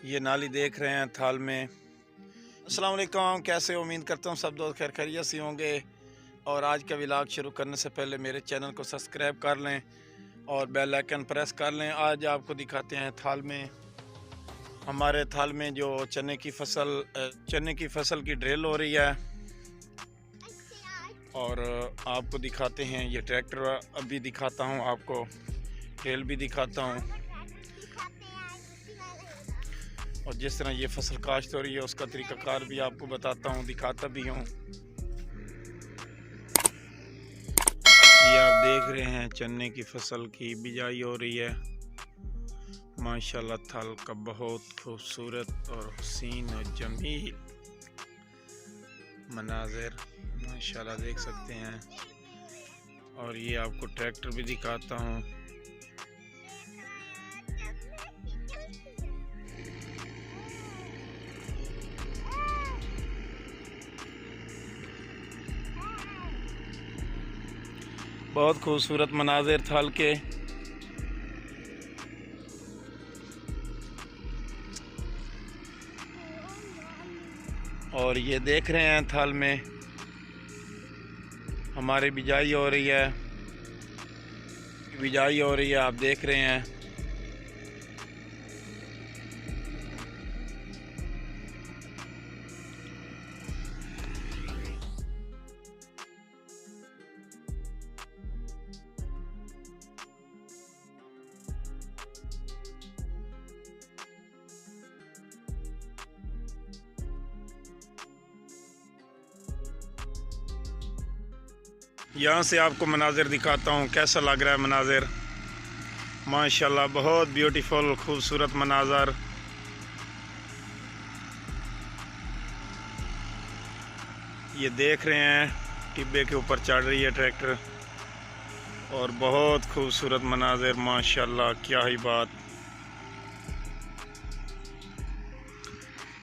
ये नाली देख रहे हैं थाल में। अस्सलाम वालेकुम, कैसे उम्मीद करता हूँ सब दोस्त खैर खैरियत से होंगे। और आज का व्लॉग शुरू करने से पहले मेरे चैनल को सब्सक्राइब कर लें और बेल आइकन प्रेस कर लें। आज आपको दिखाते हैं थाल में, हमारे थाल में जो चने की फसल की ड्रिल हो रही है। और आपको दिखाते हैं ये ट्रैक्टर, अभी दिखाता हूँ आपको, ड्रिल भी दिखाता हूँ और जिस तरह ये फसल काश्त हो रही है उसका तरीक़ाकार भी आपको बताता हूँ, दिखाता भी हूँ। ये आप देख रहे हैं चने की फसल की बिजाई हो रही है। माशाल्लाह थाल का बहुत खूबसूरत और हसीन और जमील मनाज़िर माशाल्लाह देख सकते हैं। और ये आपको ट्रैक्टर भी दिखाता हूँ। बहुत खूबसूरत मनाज़िर थाल के। और ये देख रहे हैं थाल में हमारी बिजाई हो रही है, आप देख रहे हैं। यहाँ से आपको मनाज़िर दिखाता हूँ, कैसा लग रहा है मनाज़िर। माशाल्लाह बहुत ब्यूटीफुल खूबसूरत मनाज़र। ये देख रहे हैं टिब्बे के ऊपर चढ़ रही है ट्रैक्टर और बहुत खूबसूरत मनाज़िर। माशाल्लाह क्या ही बात।